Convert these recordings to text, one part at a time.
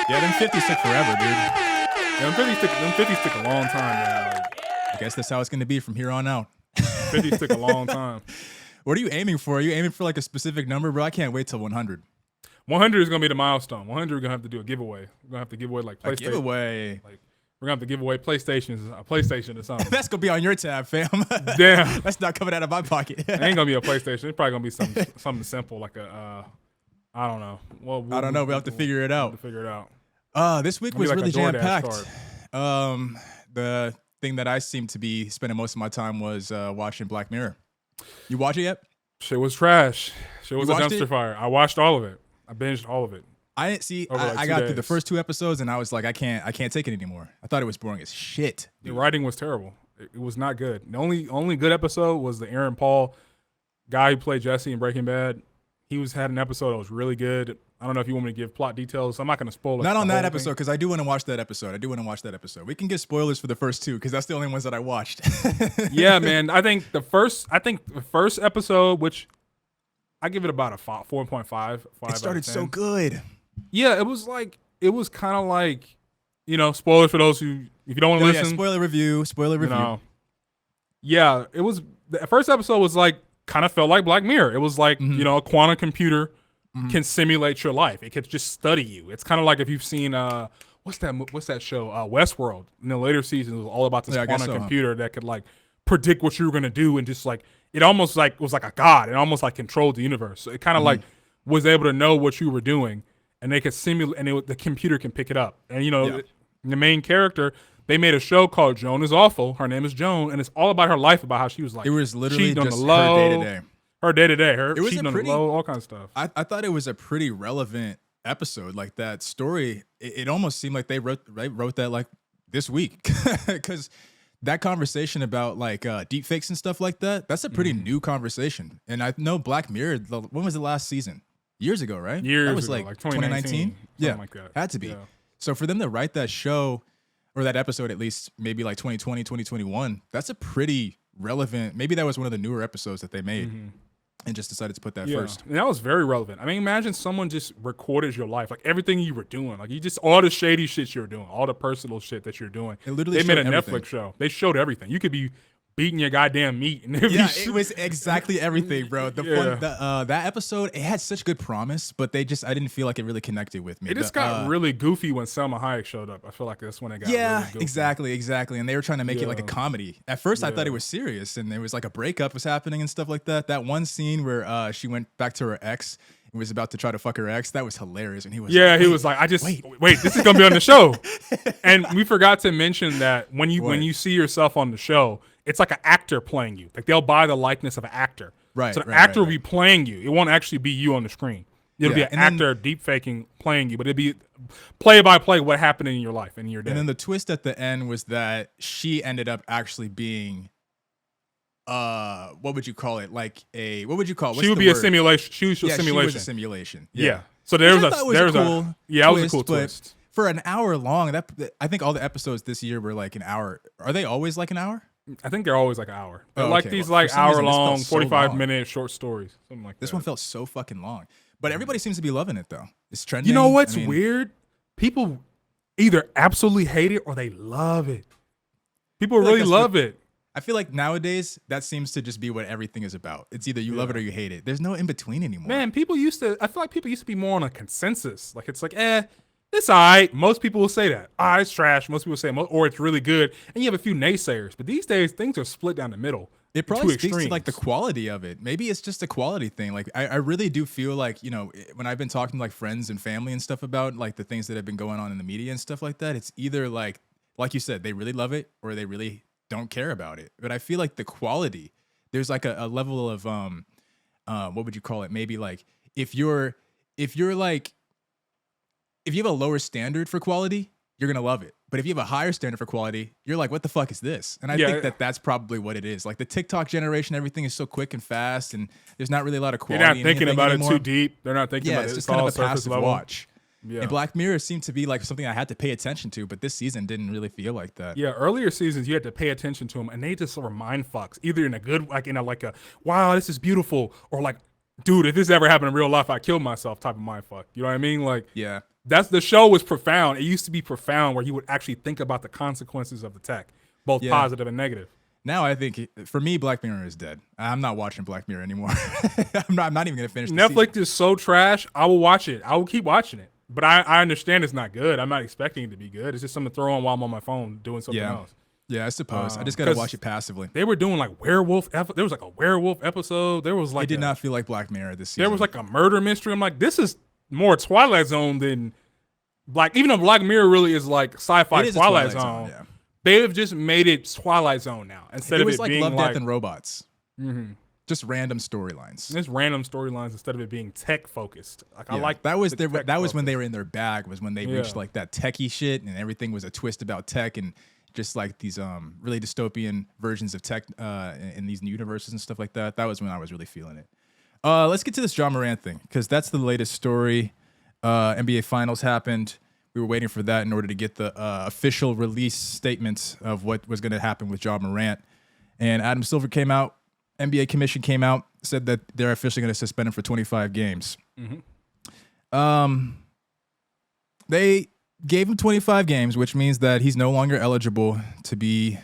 Yeah, them 50s took forever, dude. Yeah, them 50s took a long time, man. Like, I guess that's how it's gonna be from here on out. 50s took a long time. What are you aiming for? Are you aiming for like a specific number, bro? I can't wait till 100. 100 is gonna be the milestone. 100, we're gonna have to do a giveaway. We're gonna have to give away like PlayStation. A giveaway. Like we're gonna have to give away PlayStations, a PlayStation or something. That's gonna be on your tab, fam. Damn, that's not coming out of my pocket. It ain't gonna be a PlayStation. It's probably gonna be something simple like a I don't know. Well, I don't know. We'll have to figure it out. This week was like really DoorDash jam packed. The thing that I seem to be spending most of my time was watching Black Mirror. You watch it yet? Shit was trash. Shit was a dumpster it? fire. I watched all of it. I binged all of it. I didn't see. Like I 2 got through days. the first 2 episodes, and I was like, I can't take it anymore. I thought it was boring as shit. The writing was terrible. It was not good. The only good episode was the Aaron Paul guy who played Jesse in Breaking Bad. He had an episode that was really good. I don't know if you want me to give plot details. I'm not going to spoil it. Not on that episode, because I do want to watch that episode. We can give spoilers for the first 2, because that's the only ones that I watched. Yeah, man. I think the first episode, which I give it about a 4.5. It started so good. Yeah, it was kind of like, spoilers for those who, if you don't want to listen. Yeah, spoiler review. Yeah, it was, the first episode was like, kind of felt like Black Mirror. It was like, a quantum computer can simulate your life. It could just study you. It's kind of like if you've seen, what's that show? Westworld. In the later seasons, it was all about this quantum computer that could like predict what you were going to do, and just like, it almost like was like a god. It almost like controlled the universe. So it kind of like was able to know what you were doing, and they could simulate, and the computer can pick it up. And the main character, they made a show called Joan is Awful. Her name is Joan, and it's all about her life, about how she was like, it was literally just on the low, her day to day. Her day to day, it was cheating on the low, all kinds of stuff. I thought it was a pretty relevant episode. Like that story, it almost seemed like they wrote that like this week, because that conversation about like deep fakes and stuff like that, that's a pretty new conversation. And I know Black Mirror, when was the last season? Years ago, right? That was ago, like 2019? Yeah, like that. Had to be. Yeah. So for them to write that show, or that episode at least, maybe like 2020, 2021, that's a pretty relevant, maybe that was one of the newer episodes that they made. And just decided to put that first. And that was very relevant. I mean, imagine someone just recorded your life, like everything you were doing, like all the shady shit you were doing, all the personal shit that you're doing. It literally they made a everything. Netflix show. They showed everything. You could be beating your goddamn meat, and it was exactly everything, bro. That episode, it had such good promise, but I didn't feel like it really connected with me. It just got really goofy when Selma Hayek showed up. I feel like that's when it got really goofy. Exactly. And they were trying to make it like a comedy. At first, I thought it was serious, and there was like a breakup was happening and stuff like that. That one scene where she went back to her ex and was about to try to fuck her ex, that was hilarious. And he was he was like, wait, this is gonna be on the show. And we forgot to mention that when you see yourself on the show, it's like an actor playing you. Like they'll buy the likeness of an actor. Right. So the actor will be playing you. It won't actually be you on the screen. It'll be an actor deep faking playing you, but it'll be play by play what happened in your life and in your day. And then the twist at the end was that she ended up actually being what would you call it? Like a what would you call it? She would be a simulation. She was a simulation. She was a simulation. Yeah. So there was a cool twist. For an hour long, I think all the episodes this year were like an hour. Are they always like an hour? I think they're always like an hour. They're like these hour-long, 45-minute short stories, something like that. This one felt so fucking long. But everybody seems to be loving it, though. It's trending. You know what's weird? People either absolutely hate it or they love it. People really love it. I feel like nowadays, that seems to just be what everything is about. It's either you love it or you hate it. There's no in-between anymore. Man, I feel like people used to be more on a consensus. Like, it's like, it's all right. Most people will say that. It's trash. Most people say, or it's really good. And you have a few naysayers. But these days, things are split down the middle. It probably speaks to like the quality of it. Maybe it's just a quality thing. Like I really do feel like, when I've been talking to like friends and family and stuff about like the things that have been going on in the media and stuff like that, it's either like you said, they really love it or they really don't care about it. But I feel like the quality, there's like a level of what would you call it? Maybe like if you have a lower standard for quality, you're going to love it. But if you have a higher standard for quality, you're like, what the fuck is this? And I think that's probably what it is. Like the TikTok generation, everything is so quick and fast, and there's not really a lot of quality. They're not thinking about anymore. it too deep. They're not thinking about it. It's just kind of a passive watch. Yeah. And Black Mirror seemed to be like something I had to pay attention to, but this season didn't really feel like that. Yeah, earlier seasons you had to pay attention to them, and they just were mind fucks. Either in a good, like in a wow, this is beautiful, or like, dude, if this ever happened in real life, I killed myself type of mind fuck. You know what I mean? Like, yeah. That's the show was profound. It used to be profound where he would actually think about the consequences of the tech, both positive and negative. Now I think for me, Black Mirror is dead. I'm not watching Black Mirror anymore. I'm not even gonna finish. Netflix is so trash. I will watch it. I will keep watching it. But I understand it's not good. I'm not expecting it to be good. It's just something to throw on while I'm on my phone doing something else. Yeah, I suppose. I just gotta watch it passively. They were doing like werewolf. There was like a werewolf episode. There was like it did not feel like Black Mirror this season. There was like a murder mystery. I'm like, this is more Twilight Zone than Black. Even though Black Mirror really is like sci-fi Twilight Zone. Yeah. They have just made it Twilight Zone now instead of it like being Love, like Death, and Robots. Mm-hmm. Just random storylines. Just random storylines instead of it being tech focused. Like I like that was when they were in their bag. Was when they reached like that techie shit and everything was a twist about tech and just like these really dystopian versions of tech in these universes and stuff like that. That was when I was really feeling it. Let's get to this John Morant thing because that's the latest story. NBA Finals happened. We were waiting for that in order to get the official release statements of what was going to happen with John Morant. And Adam Silver came out, NBA Commission came out, said that they're officially going to suspend him for 25 games. Mm-hmm. They gave him 25 games, which means that he's no longer eligible to be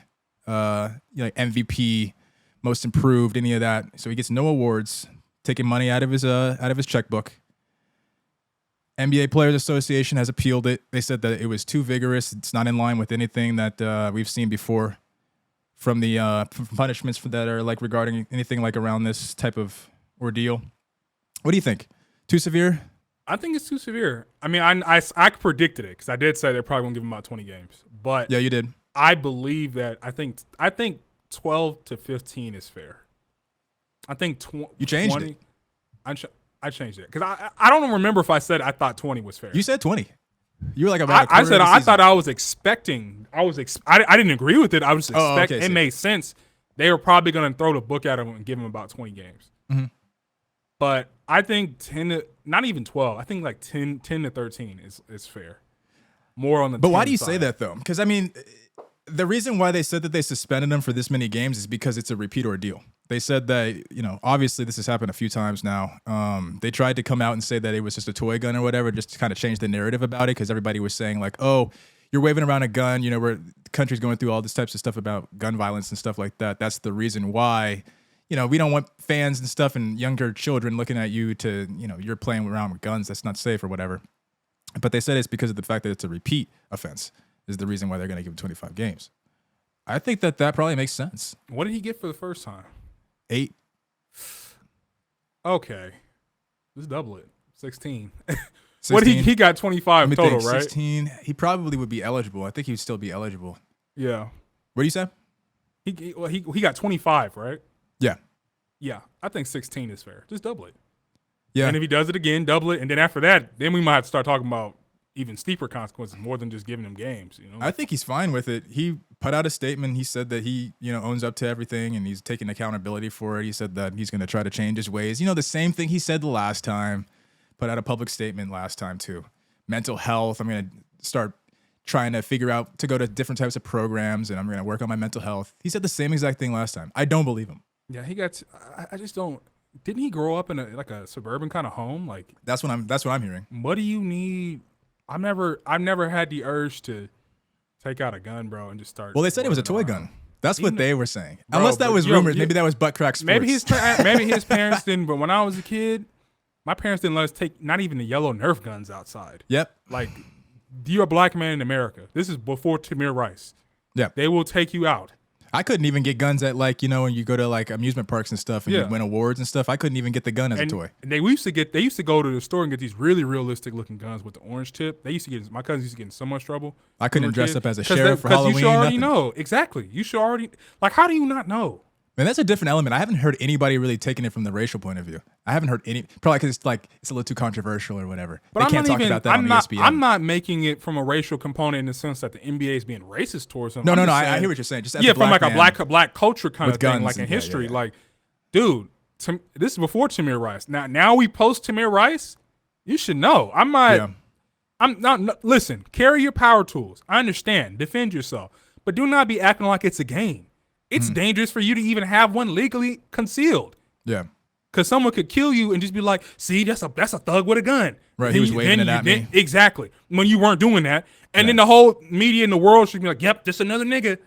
MVP, most improved, any of that. So he gets no awards, taking money out of his checkbook. NBA Players Association has appealed it. They said that it was too vigorous. It's not in line with anything that we've seen before from the punishments that are like regarding anything like around this type of ordeal. What do you think? Too severe? I think it's too severe. I mean, I predicted it because I did say they're probably going to give him about 20 games. But yeah, you did. I believe that I think 12 to 15 is fair. I think you changed it. I changed it because I don't remember if I said I thought 20 was fair. You said 20. You were like about. I said I thought I was expecting. I didn't agree with it. I was expecting. It made sense. They were probably going to throw the book at him and give him about 20 games. Mm-hmm. But I think 10 to not even 12. I think like 10 to 13 is fair. More on the. But why do you say that though? Because I mean, the reason why they said that they suspended him for this many games is because it's a repeat ordeal. They said that, obviously this has happened a few times now. They tried to come out and say that it was just a toy gun or whatever, just to kind of change the narrative about it because everybody was saying like, oh, you're waving around a gun, where the country's going through all this types of stuff about gun violence and stuff like that. That's the reason why, we don't want fans and stuff and younger children looking at you to, you're playing around with guns. That's not safe or whatever. But they said it's because of the fact that it's a repeat offense is the reason why they're going to give him 25 games. I think that probably makes sense. What did he get for the first time? 8. Okay. Let's double it. 16. What he got 25 total, right? 16. He probably would be eligible. I think he would still be eligible. Yeah. What do you say? He got 25, right? Yeah. Yeah. I think 16 is fair. Just double it. Yeah. And if he does it again, double it. And then after that, then we might have to start talking about even steeper consequences more than just giving him games. I think he's fine with it. He put out a statement. He said that he, owns up to everything and he's taking accountability for it. He said that he's going to try to change his ways. The same thing he said the last time, put out a public statement last time too. Mental health. I'm going to start trying to figure out to go to different types of programs and I'm going to work on my mental health. He said the same exact thing last time. I don't believe him. Yeah, I just don't. Didn't he grow up in a suburban kind of home? Like that's what I'm hearing. What do you need? I've never had the urge to take out a gun, bro, and just start. Well, they said it was a toy gun. That's what they were saying. Bro, unless that was rumors. Maybe that was butt crack sports. Maybe his parents didn't. But when I was a kid, my parents didn't let us take not even the yellow Nerf guns outside. Yep. Like, you're a black man in America. This is before Tamir Rice. Yeah. They will take you out. I couldn't even get guns at when you go to like amusement parks and stuff and you win awards and stuff. I couldn't even get the gun as a toy. And they used to go to the store and get these really realistic looking guns with the orange tip. My cousins used to get in so much trouble. I couldn't dress up as a sheriff for Halloween. Because you should already know. Exactly. You should already, like, how do you not know? Man, that's a different element. I haven't heard anybody really taking it from the racial point of view. I haven't heard any, probably because it's a little too controversial or whatever. But they can't talk about that on ESPN. I'm not making it from a racial component in the sense that the NBA is being racist towards them. No, I hear what you're saying. Just as from like a black culture kind of thing, like in history. Yeah. Like, dude, this is before Tamir Rice. Now we post Tamir Rice. You should know. I'm not. Listen, carry your power tools. I understand. Defend yourself, but do not be acting like it's a game. It's dangerous for you to even have one legally concealed. Yeah. Because someone could kill you and just be like, see, that's a thug with a gun. Right, he was waving it at me. Exactly. When you weren't doing that. And Yeah. then the whole media in the world should be like, yep, just another nigga.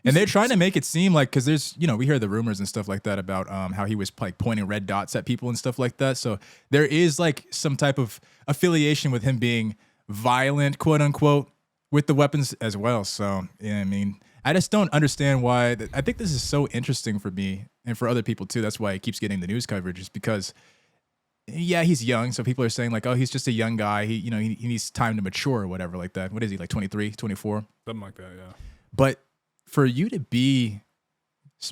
And they're trying to make it seem like, because there's, we hear the rumors and stuff like that about how he was like pointing red dots at people and stuff like that. So there is like some type of affiliation with him being violent, quote unquote, with the weapons as well. So, yeah, I mean, I just don't understand why. I think this is so interesting for me and for other people too. That's why he keeps getting the news coverage, is because, yeah, he's young. So people are saying like, oh, he's just a young guy. He needs time to mature or whatever like that. What is he, like 23, 24? Something like that, yeah. But for you to be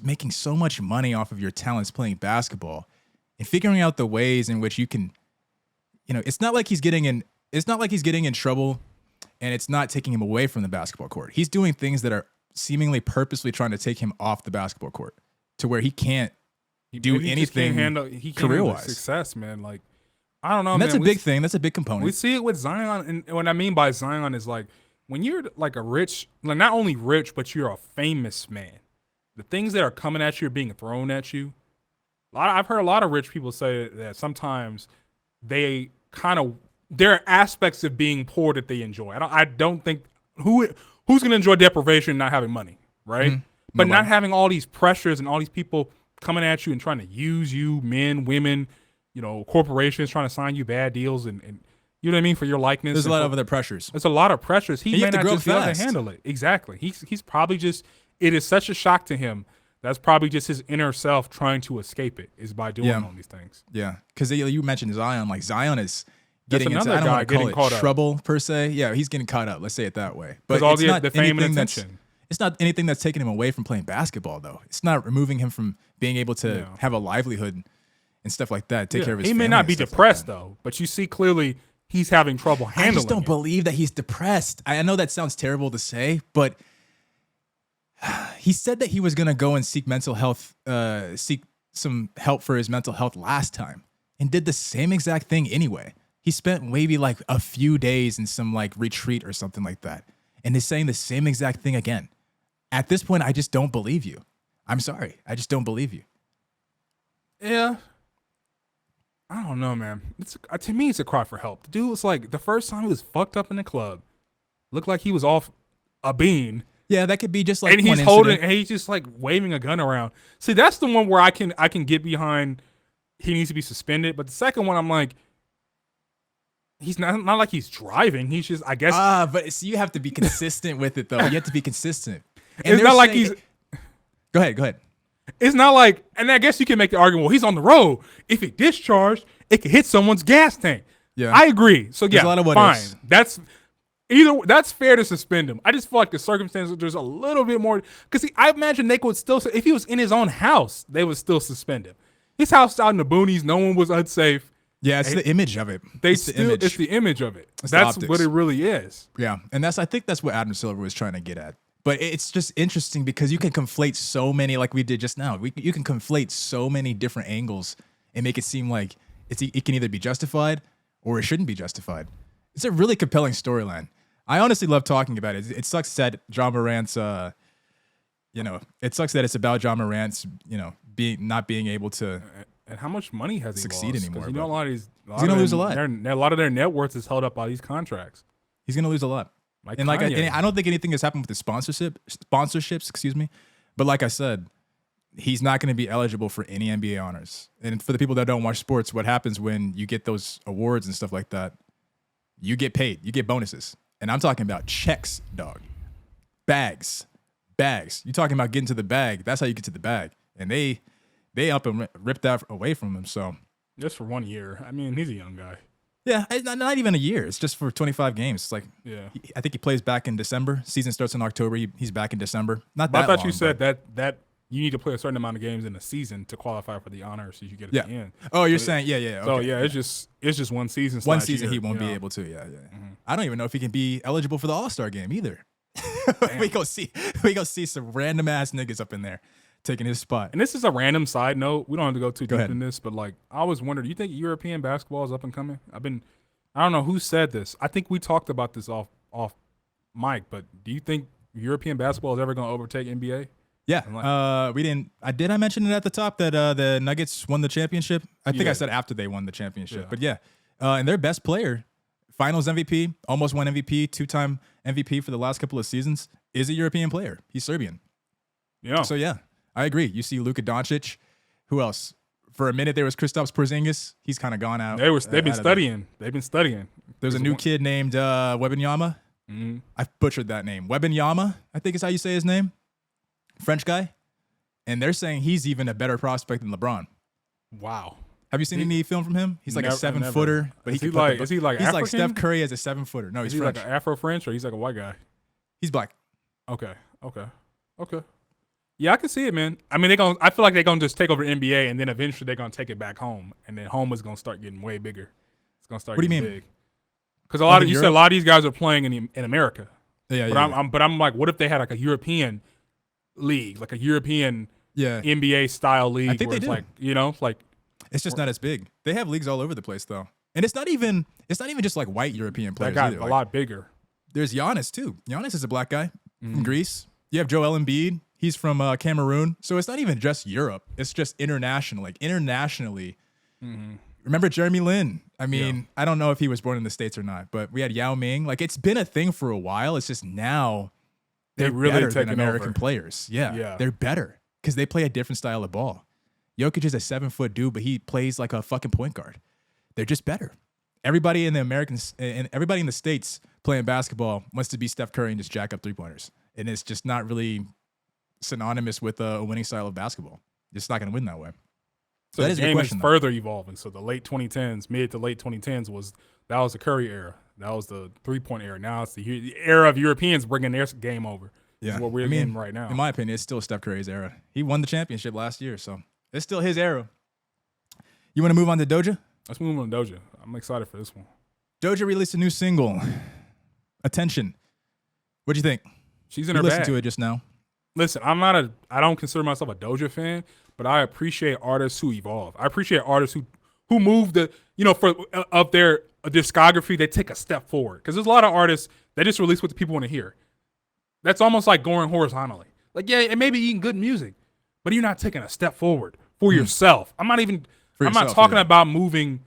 making so much money off of your talents playing basketball and figuring out the ways in which you can, it's not like he's getting in trouble, and it's not taking him away from the basketball court. He's doing things that are seemingly purposely trying to take him off the basketball court to where he can't do anything career-wise. Success, man. Like, I don't know, and man. That's a big thing. That's a big component. We see it with Zion, and what I mean by Zion is like, when you're like a rich, like not only rich, but you're a famous man, the things that are coming at you are being thrown at you. I've heard a lot of rich people say that sometimes there are aspects of being poor that they enjoy. I don't think who's going to enjoy deprivation and not having money, right? Mm-hmm. But not having all these pressures and all these people coming at you and trying to use you, men, women, corporations trying to sign you bad deals and you know what I mean, for your likeness. There's a lot of other pressures. There's a lot of pressures. He may not just be able to fast. handle it. Exactly. He's probably just, it is such a shock to him. That's probably just his inner self trying to escape it, is by doing all these things. Yeah. Because you mentioned Zion. Like, Zion is getting into, I I don't want to call it up. trouble per se. Yeah, he's getting caught up. Let's say it that way. But all it's the not fame and anything attention. It's not anything that's taking him away from playing basketball, though. It's not removing him from being able to have a livelihood and stuff like that. Take care of his family. He may not be depressed, though, but you see clearly he's having trouble handling it. I just don't believe that he's depressed. I know that sounds terrible to say, but he said that he was going to go and seek mental health, seek some help for his mental health last time, and did the same exact thing anyway. He spent maybe like a few days in some like retreat or something like that, and is saying the same exact thing again. At this point, I just don't believe you. I'm sorry. I just don't believe you. Yeah. I don't know, man. To me, it's a cry for help. The dude was like, the first time he was fucked up in the club, looked like he was off a bean. Yeah, that could be just like and he's just like waving a gun around. See, that's the one where I can get behind. He needs to be suspended. But the second one, I'm like, he's not like he's driving. He's just, I guess. But see, you have to be consistent with it, though. You have to be consistent. And it's not like he's. Go ahead. It's not like, and I guess you can make the argument, well, he's on the road. If he discharged, it could hit someone's gas tank. Yeah, I agree. So there's a lot of fine. That's fair to suspend him. I just feel like the circumstances, there's a little bit more, because I imagine they could still, if he was in his own house, they would still suspend him. His house out in the boonies, no one was unsafe. Yeah, it's the image of it. It's the image of it. That's what it really is. Yeah, and I think that's what Adam Silver was trying to get at. But it's just interesting because you can conflate so many, like we did just now. You can conflate so many different angles and make it seem like it can either be justified or it shouldn't be justified. It's a really compelling storyline. I honestly love talking about it. It sucks that Ja Morant's, it sucks that it's about Ja Morant's, not being able to. And how much money has he succeed lost? anymore? A lot of these, he's gonna lose a lot. A lot of their net worth is held up by these contracts. He's gonna lose a lot. And I don't think anything has happened with the sponsorships, excuse me. But like I said, he's not going to be eligible for any NBA honors. And for the people that don't watch sports, what happens when you get those awards and stuff like that? You get paid. You get bonuses. And I'm talking about checks, dog. Bags. You're talking about getting to the bag. That's how you get to the bag. And they up and ripped that away from him. So just for 1 year. I mean, he's a young guy. Yeah, not even a year. It's just for 25 games. It's like, yeah. I think he plays back in December. Season starts in October. He's back in December. Not that I thought long, you said that you need to play a certain amount of games in a season to qualify for the honors so you get at the end. Oh, you're saying, yeah. Okay. So yeah, it's just one season. One season year, he won't be able to. Yeah. Mm-hmm. I don't even know if he can be eligible for the All-Star game either. we go see some random ass niggas up in there taking his spot. And this is a random side note. We don't have to go too deep in this, but like I always wondered, do you think European basketball is up and coming? I don't know who said this. I think we talked about this off mic, but do you think European basketball is ever going to overtake NBA? Yeah. We didn't. I mention it at the top that the Nuggets won the championship. I think I said after they won the championship, but yeah. And their best player, Finals MVP, almost won MVP, 2-time MVP for the last couple of seasons, is a European player. He's Serbian. Yeah. So yeah, I agree. You see Luka Doncic. Who else? For a minute there was Kristaps Porzingis. He's kind of gone out. They've been studying. They've been studying. There's a new kid named Wembanyama. Mm-hmm. I butchered that name. Wembanyama, I think is how you say his name. French guy. And they're saying he's even a better prospect than LeBron. Wow. Have you seen any film from him? He's like a 7-footer. But is he like he's African? like Steph Curry as a 7-footer. No, he's French. Like an Afro-French or he's like a white guy? He's black. Okay. Yeah, I can see it, man. I mean, I feel like they're gonna just take over the NBA, and then eventually they're gonna take it back home, and then home is gonna start getting way bigger. It's gonna start. What do you mean? Big. Because a lot of these guys are playing in America. Yeah, but I'm like, what if they had like a European league, like a European NBA style league? I think where they it's do. like it's just not as big. They have leagues all over the place though, and it's not even just like white European players. That got either. a lot bigger. There's Giannis too. Giannis is a black guy from Greece. You have Joel Embiid. He's from Cameroon. So it's not even just Europe. It's just international. Like internationally. Remember Jeremy Lin? I mean, I don't know if he was born in the States or not, but we had Yao Ming. Like it's been a thing for a while. It's just now they're really better than American players. Yeah. They're better because they play a different style of ball. Jokic is a 7-foot dude, but he plays like a fucking point guard. They're just better. Everybody in the Americans and everybody in the States playing basketball wants to be Steph Curry and just jack up 3-pointers. And it's just not really synonymous with a winning style of basketball. It's not going to win that way. So that is a good question. Further evolving. So the late 2010s, mid to late 2010s was the Curry era. That was the 3-point era. Now it's the era of Europeans bringing their game over. Yeah, what we're in right now. In my opinion, it's still Steph Curry's era. He won the championship last year, so it's still his era. You want to move on to Doja? Let's move on to Doja. I'm excited for this one. Doja released a new single, Attention. What'd you think? She's in her bag. Listened to it just now. Listen, I don't consider myself a Doja fan, but I appreciate artists who evolve. I appreciate artists who move of their discography, they take a step forward. Because there's a lot of artists that just release what the people want to hear. That's almost like going horizontally. Like, yeah, it may be eating good music, but you're not taking a step forward for yourself. I'm not talking about moving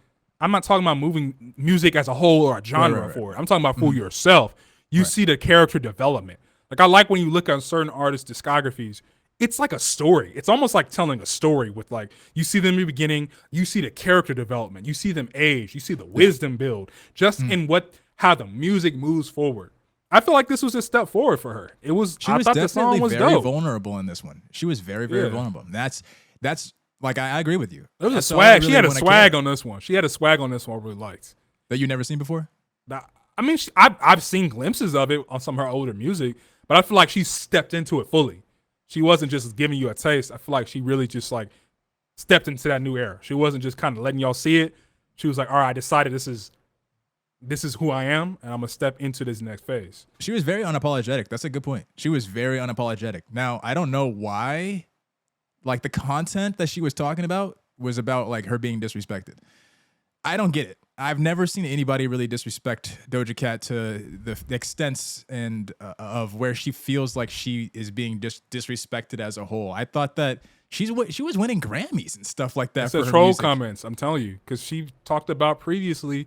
music as a whole or a genre for it. I'm talking about for yourself. You see the character development. Like I like when you look at certain artists' discographies, it's like a story. It's almost like telling a story with like, you see them in the beginning, you see the character development, you see them age, you see the wisdom build, just in how the music moves forward. I feel like this was a step forward for her. I thought the song was very dope. vulnerable in this one. She was very, very vulnerable. That's like, I agree with you. There was a swag. She had a swag on this one. She had a swag on this one I really liked. That you never seen before? I mean, I've seen glimpses of it on some of her older music, but I feel like she stepped into it fully. She wasn't just giving you a taste. I feel like she really just like stepped into that new era. She wasn't just kind of letting y'all see it. She was like, all right, I decided this is who I am, and I'm going to step into this next phase. She was very unapologetic. That's a good point. She was very unapologetic. Now, I don't know why, like the content that she was talking about was about like her being disrespected. I don't get it. I've never seen anybody really disrespect Doja Cat to the extent and of where she feels like she is being disrespected as a whole. I thought that she was winning Grammys and stuff like that. It's the troll comments, I'm telling you, because she talked about previously.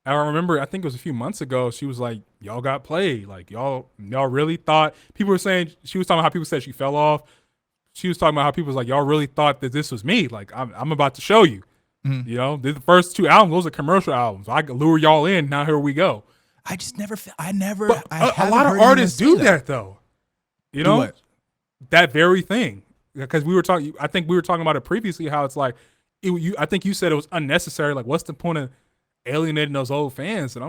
I remember, I think it was a few months ago, she was like, y'all got played. Like, y'all really thought, people were saying, she was talking about how people said she fell off. She was talking about how people was like, y'all really thought that this was me. Like, I'm about to show you. Mm-hmm. You know, the first 2 albums, those are commercial albums. I could lure y'all in. Now here we go. I just never, But a lot of artists do that though. You know, that very thing. Because I think we were talking about it previously, how it's like, I think you said it was unnecessary. Like, what's the point of alienating those old fans? And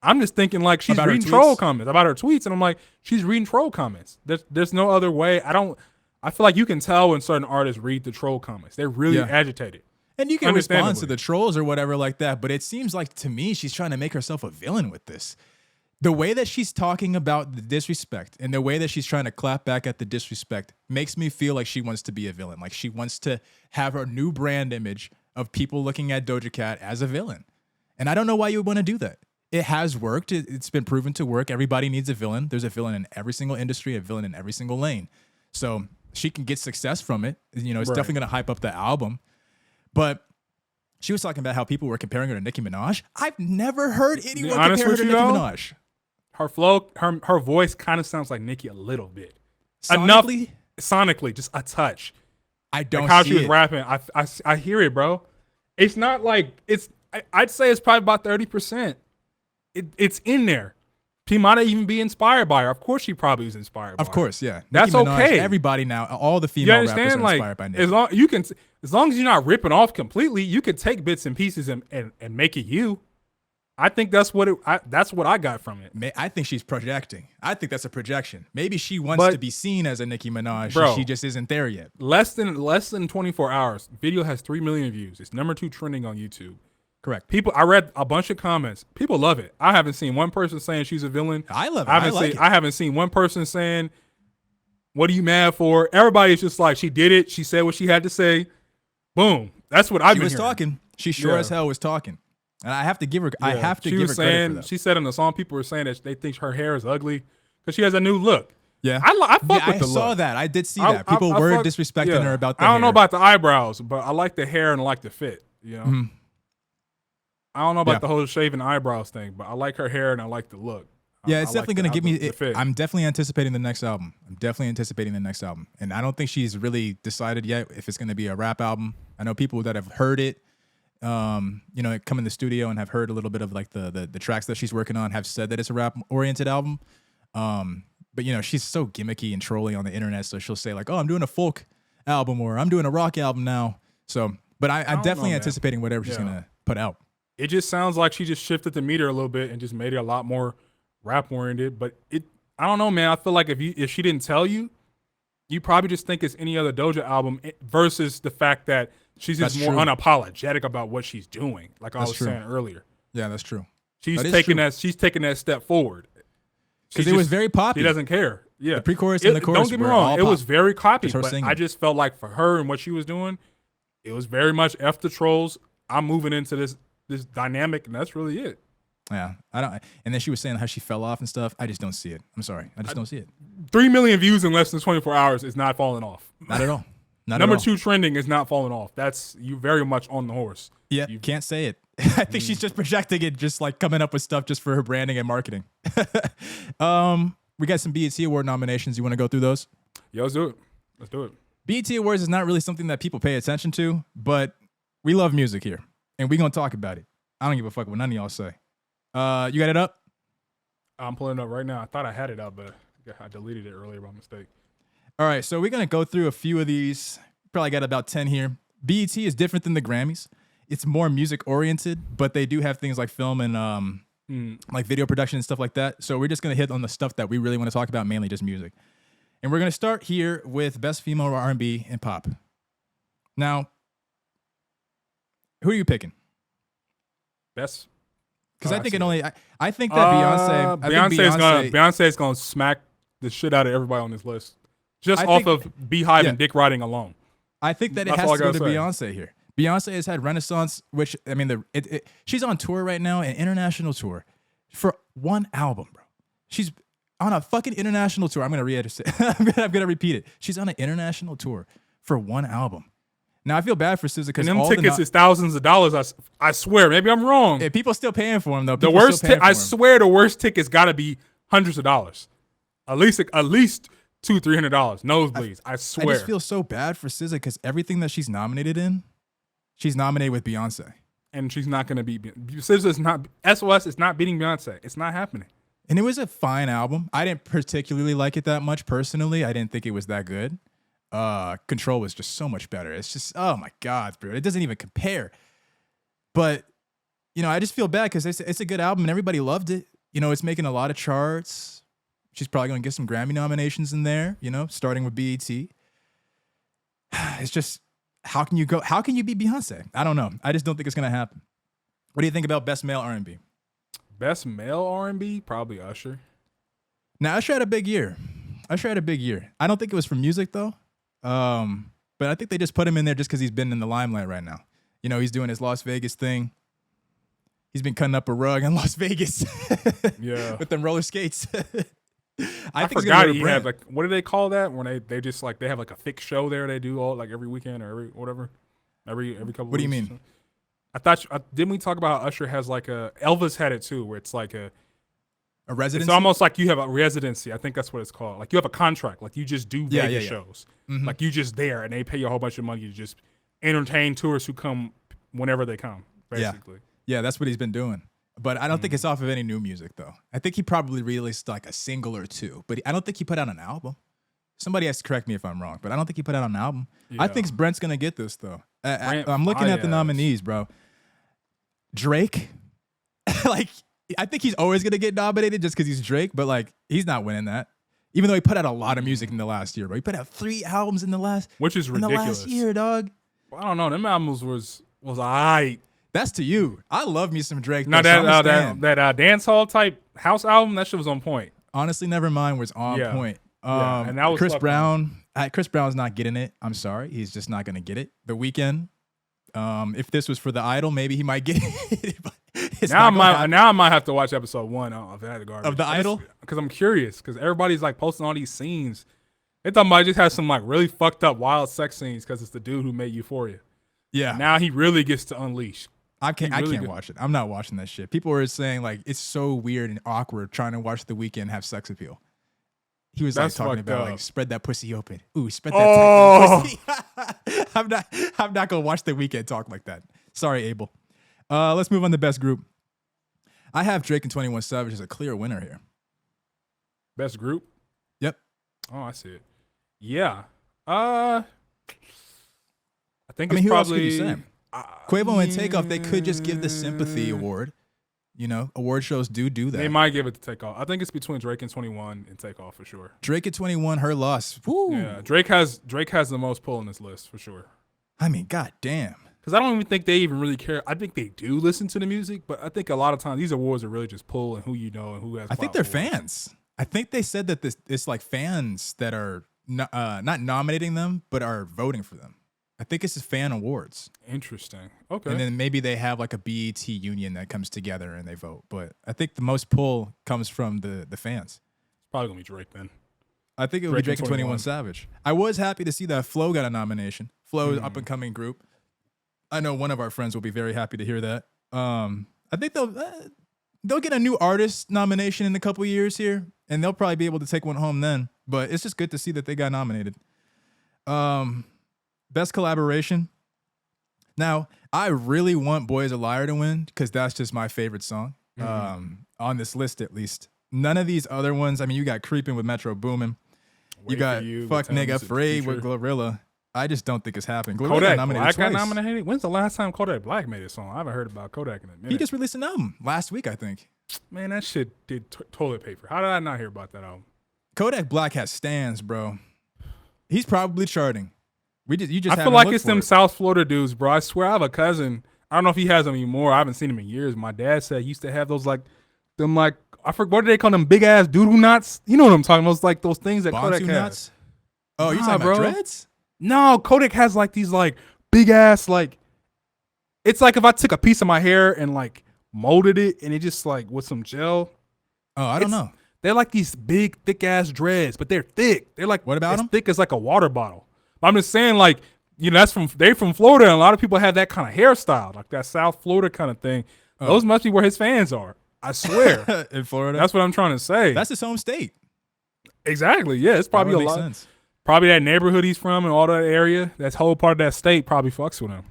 I'm just thinking like she's reading troll comments about her tweets. And I'm like, she's reading troll comments. There's no other way. I feel like you can tell when certain artists read the troll comments. They're really agitated. And you can respond to the trolls or whatever like that, but it seems like to me she's trying to make herself a villain with this. The way that she's talking about the disrespect and the way that she's trying to clap back at the disrespect makes me feel like she wants to be a villain. Like she wants to have her new brand image of people looking at Doja Cat as a villain. And I don't know why you would want to do that. It has worked. It's been proven to work. Everybody needs a villain. There's a villain in every single industry, a villain in every single lane. So she can get success from it. You know, it's Right. definitely going to hype up the album. But she was talking about how people were comparing her to Nicki Minaj. I've never heard anyone honest compare her with to you, Nicki though, Minaj. Her flow, her voice kind of sounds like Nicki a little bit. Sonically, Sonically, just a touch. I don't Like how see she was it. rapping, I hear it, bro. It's not like I'd say it's probably about 30%. It's in there. She might even be inspired by her. Of course, she probably was inspired by her. Of course, yeah. That's Nicki Minaj, okay. Everybody now, all the You female rappers understand? are Like inspired by Nicki. as long as you're not ripping off completely, you can take bits and pieces and make it you. I think that's what I got from it. I think she's projecting. I think that's a projection. Maybe she wants But- to be seen as a Nicki Minaj. Bro. She just isn't there yet. Less than 24 hours. Video has 3 million views. It's number 2 trending on YouTube. Correct. I read a bunch of comments. People love it. I haven't seen one person saying she's a villain. I love it. I haven't seen one person saying, "What are you mad for?" Everybody's just like, she did it. She said what she had to say. Boom. That's what I've She been was hearing. talking. She sure Yeah. as hell was talking. And I have to give her. I Yeah. have to She give was her credit saying, for that. she said in the song, people were saying that they think her hair is ugly because she has a new look. Yeah, I fuck with I the saw look. that. I did see I- that. People I were fuck- disrespecting yeah. her about the I don't know hair. about the eyebrows, but I like the hair and I like the fit. You know, Mhm. I don't know about Yeah. the whole shaving eyebrows thing, but I like her hair and I like the look. Yeah, it's I like definitely going to give me. the fit. I'm definitely anticipating the next album. And I don't think she's really decided yet if it's going to be a rap album. I know people that have heard it, you know, come in the studio and have heard a little bit of like the tracks that she's working on, have said that it's a rap oriented album. But you know, she's so gimmicky and trolly on the internet, so she'll say like, "Oh, I'm doing a folk album," or "I'm doing a rock album now." So, but I'm don't definitely know, man. anticipating whatever she's Yeah. going to put out. It just sounds like she just shifted the meter a little bit and just made it a lot more rap oriented. But I don't know, man. I feel like if she didn't tell you, you probably just think it's any other Doja album versus the fact that she's just That's more true. unapologetic about what she's doing. Like I That's was true. saying earlier, Yeah, that's true. she's That is taking true. she's taking that step forward. Because She it was just- very She poppy. doesn't care. Yeah, The pre-chorus and the chorus Don't get me were wrong. all It was pop. very copy, Just her but singing. I just felt like for her and what she was doing, it was very much F the trolls. I'm moving into this dynamic, and that's really it. Yeah, I don't. And then she was saying how she fell off and stuff. I just don't see it. I'm sorry, I just don't see it. 3 million views in less than 24 hours is not falling off. Not at all. Not Number at all. 2 trending is not falling off. That's you very much on the horse. Yeah, you can't say it. I think she's just projecting it, just like coming up with stuff just for her branding and marketing. We got some BET Award nominations. You want to go through those? Yo, let's do it. Let's do it. BET Awards is not really something that people pay attention to, but we love music here, and we're gonna talk about it. I don't give a fuck what none of y'all say. You got it up? I'm pulling it up right now. I thought I had it up, but I deleted it earlier by mistake. All right, so we're gonna go through a few of these. Probably got about 10 here. BET is different than the Grammys. It's more music oriented, but they do have things like film and like video production and stuff like that. So we're just gonna hit on the stuff that we really want to talk about, mainly just music. And we're gonna start here with Best Female R&B and Pop. Now, who are you picking? Best. Because Oh, I I think see it only. I think that Beyonce. I think Beyonce's gonna smack the shit out of everybody on this list, just I off think- of Beehive yeah. and dick riding alone. I think that it That's has all to I go to gotta say. Beyonce here. Beyonce has had Renaissance, which I mean, she's on tour right now, an international tour for one album, bro. She's on a fucking international tour. I'm gonna re-edit it. I'm gonna repeat it. She's on an international tour for one album. Now I feel bad for SZA because And them all tickets the is thousands of dollars. I swear. Maybe I'm wrong. people still paying for them though. The People worst. still paying I for 'em. swear, the worst tickets got to be hundreds of dollars. At least $200-$300 nosebleeds. I swear. I just feel so bad for SZA because everything that she's nominated in, she's nominated with Beyonce. And she's not gonna beat. SZA's not. SOS is not beating Beyonce. It's not happening. And it was a fine album. I didn't particularly like it that much personally. I didn't think it was that good. Control was just so much better. It's just, oh my God, bro. It doesn't even compare. But, you know, I just feel bad because it's a good album and everybody loved it. You know, it's making a lot of charts. She's probably going to get some Grammy nominations in there, you know, starting with BET. It's just, how can you be Beyonce? I don't know. I just don't think it's going to happen. What do you think about Best Male R&B? Best male R&B, probably Usher. Now, Usher had a big year. I don't think it was for music though. But I think they just put him in there just because he's been in the limelight right now. You know, he's doing his Las Vegas thing. He's been cutting up a rug in Las Vegas Yeah. with them roller skates. I think forgot he had like, what do they call that when they just like they have like a fixed show there they do all like every weekend or every whatever every couple. What do you weeks mean? I thought didn't we talk about how Usher has like a Elvis had it too where it's like a residency. It's almost like you have a residency. I think that's what it's called. Like you have a contract. Like you just do Vegas shows. Mm-hmm. Like you just there and they pay you a whole bunch of money to just entertain tourists who come whenever they come. Basically. Yeah, that's what he's been doing. But I don't think it's off of any new music though. I think he probably released like a single or two, but I don't think he put out an album. Somebody has to correct me if I'm wrong, but I don't think he put out an album. Yeah. I think Brent's gonna get this though. I'm looking at the nominees, bro. Drake, like I think he's always gonna get nominated just because he's Drake, but like he's not winning that. Even though he put out a lot of music in the last year, bro. He put out 3 albums in the last, which is ridiculous. In the last year, dog. Well, I don't know. Them albums was alright. That's to you. I love me some Drake. No, that dance hall type house album, that shit was on point. Honestly, Nevermind was on point. And that was Chris Brown. Chris Brown's not getting it. I'm sorry. He's just not going to get it. The Weeknd. If this was for The Idol, maybe he might get it. Now I might have to watch episode 1 of that garbage. Of The Idol? Because I'm curious. Because everybody's like posting all these scenes. They thought I just had some like really fucked up wild sex scenes because it's the dude who made Euphoria. Yeah. Now he really gets to unleash. I can't watch it. I'm not watching that shit. People were saying like it's so weird and awkward trying to watch The Weeknd have sex appeal. He was like talking about like spread that pussy open. Ooh, spread that pussy. I'm not gonna watch The Weeknd talk like that. Sorry, Abel. Let's move on to best group. I have Drake and 21 Savage as a clear winner here. Best group? Yep. Oh, I see it. Yeah. I think who probably else could you say? Quavo and Takeoff, they could just give the sympathy award. You know, award shows do that. They might give it to Takeoff. I think it's between Drake and 21 and Takeoff for sure. Drake and 21, her loss. Woo. Yeah, Drake has the most pull in this list for sure. I mean, goddamn. Because I don't even think they even really care. I think they do listen to the music, but I think a lot of times these awards are really just pull and who you know and who has. I think they're fans. I think they said that it's like fans that are not nominating them, but are voting for them. I think it's fan awards. Interesting. Okay. And then maybe they have like a BET union that comes together and they vote. But I think the most pull comes from the fans. It's probably going to be Drake then. I think it would be Drake and 21 Savage. I was happy to see that Flo got a nomination. Flo is an up-and-coming group. I know one of our friends will be very happy to hear that. I think they'll get a new artist nomination in a couple years here, and they'll probably be able to take one home then. But it's just good to see that they got nominated. Best collaboration. Now, I really want Boy Is a Liar to win because that's just my favorite song on this list, at least. None of these other ones. I mean, you got Creeping with Metro Boomin. You got Fuck Nigga Afraid with Glorilla. I just don't think it's happening. Kodak Black got nominated? When's the last time Kodak Black made a song? I haven't heard about Kodak in a minute. He just released an album last week, I think. Man, that shit did toilet paper. How did I not hear about that album? Kodak Black has stands, bro. He's probably charting. I feel like it's them South Florida dudes, bro. I swear I have a cousin. I don't know if he has them anymore. I haven't seen him in years. My dad said he used to have those I forget, what do they call them, big ass doodle knots? You know what I'm talking about? Like those things that Kodak has. Oh, you talking about dreads? No, Kodak has like these like big ass like. It's like if I took a piece of my hair and like molded it and it just like with some gel. Oh, I don't know. They're like these big thick ass dreads, but they're thick. They're like what about them? Thick as like a water bottle. I'm just saying, like, you know, they're from Florida, and a lot of people have that kind of hairstyle, like that South Florida kind of thing. Oh. Those must be where his fans are. I swear. In Florida? That's what I'm trying to say. That's his home state. Exactly. Yeah, it's probably a lot. Sense. Probably that neighborhood he's from and all that area, that whole part of that state probably fucks with him.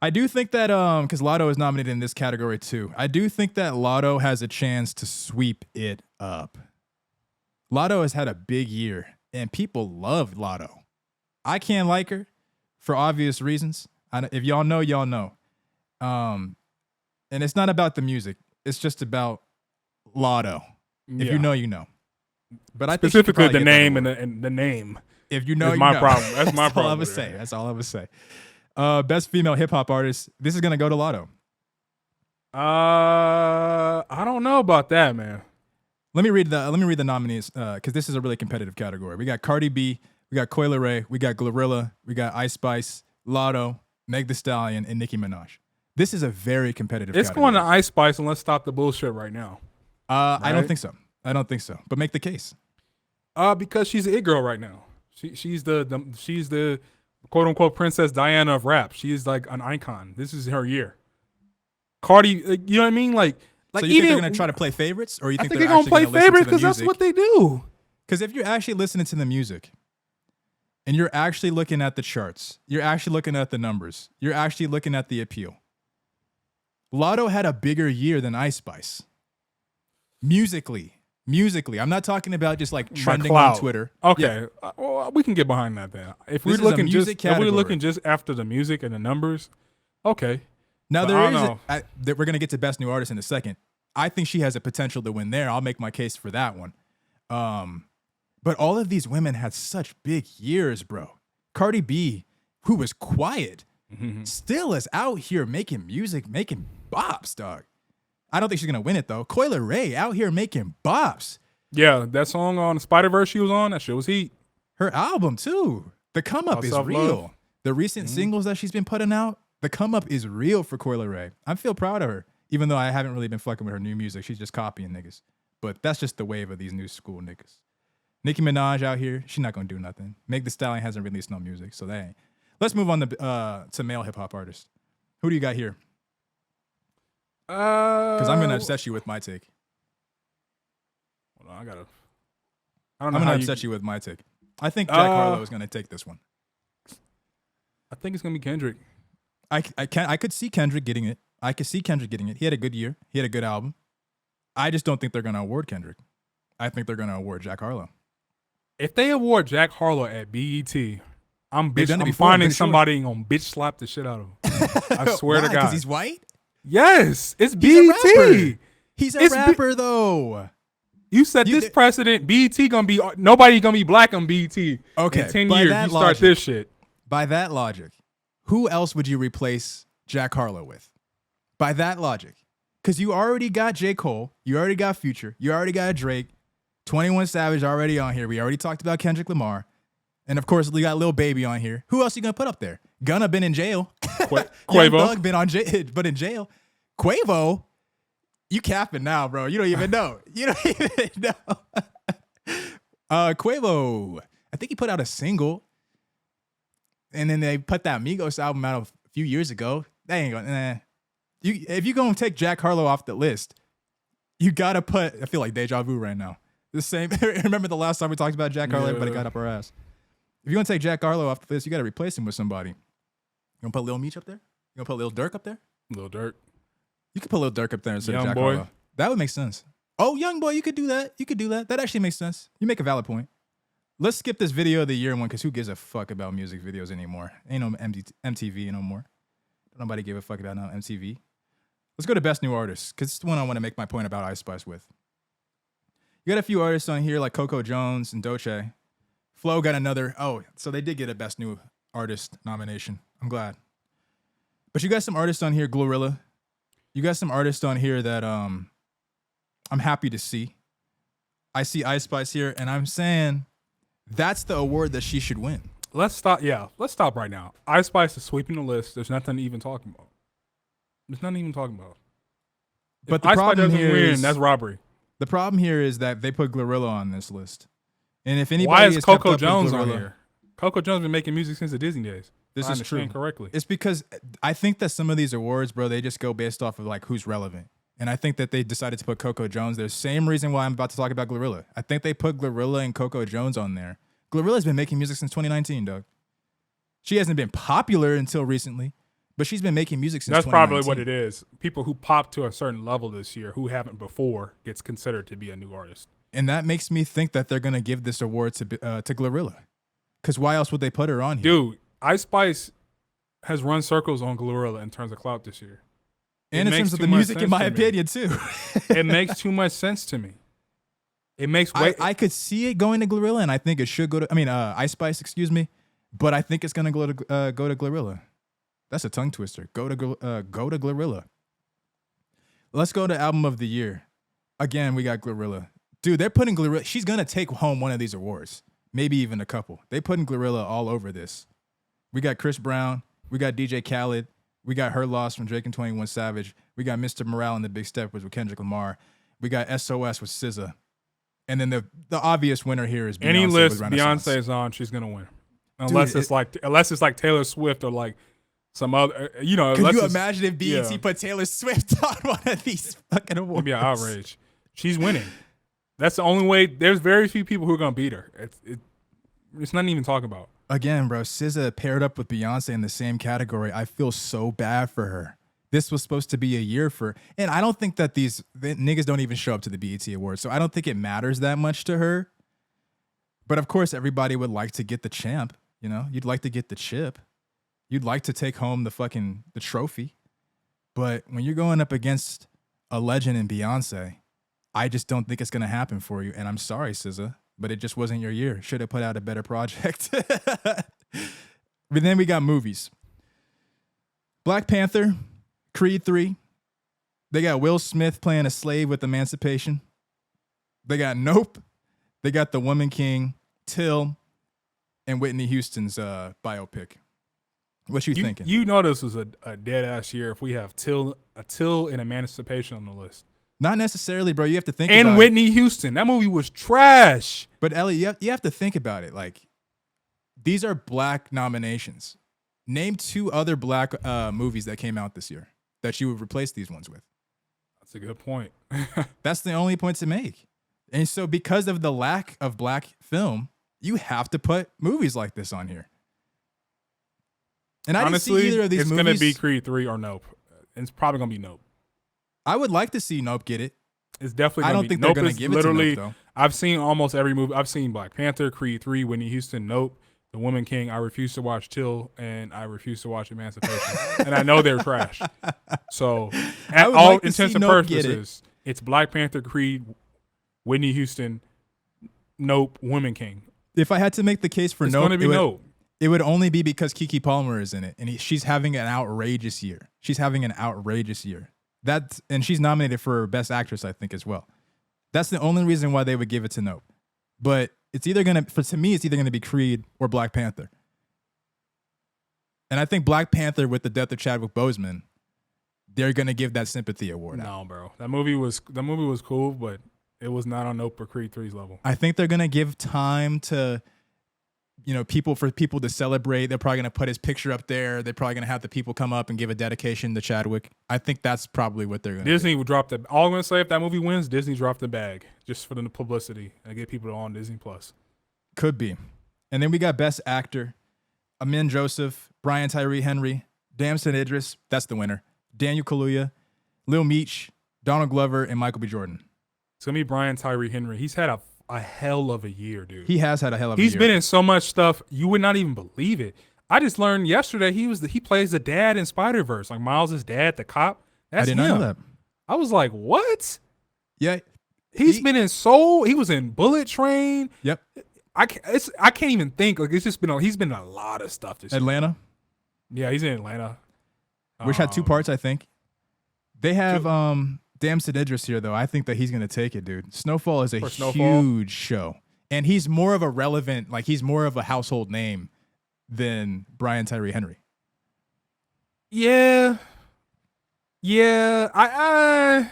I do think that, because Lotto is nominated in this category too, I do think that Lotto has a chance to sweep it up. Lotto has had a big year, and people love Lotto. I can't like her for obvious reasons. If y'all know, y'all know. And it's not about the music. It's just about Lotto. If you know, you know. But I specifically the name and the name. If you know, you know. Problem. That's my problem. All I would say. That's all I would say. Best female hip hop artist. This is gonna go to Lotto. I don't know about that, man. Let me read the nominees because this is a really competitive category. We got Cardi B. We got Coi Leray, we got Glorilla, we got Ice Spice, Lotto, Meg Thee Stallion, and Nicki Minaj. This is a very competitive category. Going to Ice Spice, and let's stop the bullshit right now. Right? I don't think so. But make the case. Because she's an it girl right now. She's the quote unquote Princess Diana of rap. She is like an icon. This is her year. Cardi, you know what I mean? Like So you think they're gonna try to play favorites, or you I think think they're they're gonna actually play gonna listen favorites to the because that's music? what they do. Because if you're actually listening to the music, and you're actually looking at the charts, you're actually looking at the numbers, you're actually looking at the appeal. Lotto had a bigger year than Ice Spice. Musically. I'm not talking about just like trending on Twitter. Okay, well, we can get behind that then. If we're looking just after the music and the numbers, okay. Now we're gonna get to best new artist in a second. I think she has a potential to win there. I'll make my case for that one. But all of these women had such big years, bro. Cardi B, who was quiet, still is out here making music, making bops, dog. I don't think she's gonna win it though. Coi Leray out here making bops. Yeah, that song on Spider-Verse she was on, that shit was heat. Her album too. The come up is real. The recent singles that she's been putting out, the come up is real for Coi Leray. I feel proud of her, even though I haven't really been fucking with her new music. She's just copying niggas. But that's just the wave of these new school niggas. Nicki Minaj out here, she's not gonna do nothing. Meg Thee Stallion hasn't released no music, so that ain't. Let's move on to male hip hop artists. Who do you got here? Because I'm gonna upset you with my take. Hold on, I'm gonna upset you with my take. I think Jack Harlow is gonna take this one. I think it's gonna be Kendrick. I could see Kendrick getting it. He had a good year. He had a good album. I just don't think they're gonna award Kendrick. I think they're gonna award Jack Harlow. If they award Jack Harlow at BET, I'm finding somebody gonna bitch slap the shit out of him. I swear to God. Because he's white? Yes, it's BET. He's a rapper though. You set this precedent. BET gonna be nobody gonna be black on BET. Okay, in 10 years you start this shit. By that logic, who else would you replace Jack Harlow with? By that logic, because you already got J. Cole, you already got Future, you already got Drake, 21 Savage already on here. We already talked about Kendrick Lamar, and of course we got Lil Baby on here. Who else are you gonna put up there? Gunna been in jail. Quavo Thug been but in jail. Quavo, you capping now, bro. You don't even know. Quavo, I think he put out a single, and then they put that Migos album out a few years ago. They ain't gonna. If you're gonna take Jack Harlow off the list, you gotta put. I feel like deja vu right now. The same. Remember the last time we talked about Jack Harlow? Everybody got up our ass. If you're gonna take Jack Harlow off the list, you gotta replace him with somebody. You gonna put Lil Meech up there? You gonna put Lil Durk up there? Lil Durk. You could put Lil Durk up there instead of Jack Boy. Harlow. That would make sense. Oh, Young Boy, you could do that. That actually makes sense. You make a valid point. Let's skip this video of the year one because who gives a fuck about music videos anymore? Ain't no MTV no more. Nobody give a fuck about no MTV. Let's go to best new artists because it's the one I want to make my point about Ice Spice with. You got a few artists on here like Coco Jones and Doja. Flo got another. Oh, so they did get a best new artist nomination. I'm glad. But you got some artists on here, Glorilla. You got some artists on here that I'm happy to see. I see Ice Spice here, and I'm saying that's the award that she should win. Let's stop. Yeah, let's stop right now. Ice Spice is sweeping the list. There's nothing to even talking about. But if the Ice problem Spice here win, is that's robbery. The problem here is that they put Glorilla on this list, and if anybody why is has kept Coco up Jones with on Glorilla, here? Coco Jones been making music since the Disney days. This is true. Correctly. It's because I think that some of these awards, bro, they just go based off of like who's relevant. And I think that they decided to put Coco Jones there. Same reason why I'm about to talk about Glorilla. I think they put Glorilla and Coco Jones on there. Glorilla's been making music since 2019, dog. She hasn't been popular until recently, but she's been making music since 2019. That's probably what it is. People who pop to a certain level this year who haven't before gets considered to be a new artist. And that makes me think that they're going to give this award to Glorilla. Because why else would they put her on here? Dude, Ice Spice has run circles on Glorilla in terms of clout this year. And in terms of the music, in my opinion, too. It makes too much sense to me. It makes way. I could see it going to Glorilla, and I think it should go to. Ice Spice, excuse me, but I think it's gonna go to Glorilla. That's a tongue twister. Go to Glorilla. Let's go to album of the year. Again, we got Glorilla. Dude, they're putting Glorilla. She's gonna take home one of these awards, maybe even a couple. They putting Glorilla all over this. We got Chris Brown. We got DJ Khaled. We got Her Loss from Drake and 21 Savage. We got Mr. Morale and the Big Steppers with Kendrick Lamar. We got SOS with SZA. And then the obvious winner here is Beyonce Any with list Renaissance. Beyonce is on, she's gonna win. Unless it's like Taylor Swift or like some other, Could you imagine if BET yeah. put Taylor Swift on one of these fucking awards? It'd be an outrage. She's winning. That's the only way. There's very few people who are gonna beat her. It's nothing even talk about. Again, bro, SZA paired up with Beyonce in the same category. I feel so bad for her. This was supposed to be a year for, and I don't think that the niggas don't even show up to the BET Awards, so I don't think it matters that much to her. But of course, everybody would like to get the champ. You'd like to get the chip. You'd like to take home the trophy. But when you're going up against a legend in Beyonce, I just don't think it's gonna happen for you. And I'm sorry, SZA, but it just wasn't your year. Should have put out a better project. But then we got movies. Black Panther, Creed 3. They got Will Smith playing a slave with Emancipation. They got Nope. They got The Woman King, Till, and Whitney Houston's biopic. What you thinking? You know this was a dead ass year if we have Till and Emancipation on the list. Not necessarily, bro. You have to think and about Whitney Houston. That movie was trash. But Ellie, you have to think about it. Like, these are black nominations. Name 2 other black movies that came out this year that you would replace these ones with. That's a good point. That's the only point to make. And so because of the lack of black film, you have to put movies like this on here. And I honestly, didn't see either of these it's movies. Going to be Creed 3 or Nope. It's probably going to be Nope. I would like to see Nope get it. It's definitely. I don't think they're going to give it to Nope, though. I've seen almost every movie. I've seen Black Panther, Creed 3, Whitney Houston, Nope, The Woman King. I refuse to watch Till, and I refuse to watch Emancipation. And I know they're trash. So, at all intents and purposes, it's Black Panther, Creed, Whitney Houston, Nope, Woman King. If I had to make the case for it's Nope, going to be Nope. It would only be because Keke Palmer is in it, and she's having an outrageous year. And she's nominated for Best Actress, I think, as well. That's the only reason why they would give it to Nope. But it's either to me, it's either gonna be Creed or Black Panther. And I think Black Panther, with the death of Chadwick Boseman, they're gonna give that sympathy award out. No, bro. That movie was cool, but it was not on Nope or Creed 3's level. I think they're gonna give time to, people to celebrate. They're probably gonna put his picture up there. They're probably gonna have the people come up and give a dedication to Chadwick. I think that's probably what they're gonna Disney do. would drop the. All I'm gonna say, if that movie wins, Disney dropped the bag just for the publicity and get people on Disney Plus. Could be. And then we got Best Actor: Amin Joseph, Brian Tyree Henry, Damson Idris. That's the winner. Daniel Kaluuya, Lil Meech, Donald Glover, and Michael B. Jordan. It's gonna be Brian Tyree Henry. He's had a hell of a year, dude. He has had a hell of a year. He's been in so much stuff you would not even believe it. I just learned yesterday he plays the dad in Spider-Verse, like Miles' dad, the cop. That's I did not know that. I was like, what? Yeah, He's been in Soul. He was in Bullet Train. Yep. I can't even think. Like, it's just been he's been in a lot of stuff this Atlanta. year. Yeah, he's in Atlanta. Which had 2 parts, I think. They have Damson Idris here, though. I think that he's going to take it, dude. Snowfall is a huge show. And he's more of a relevant, like, he's more of a household name than Brian Tyree Henry. Yeah. Yeah. I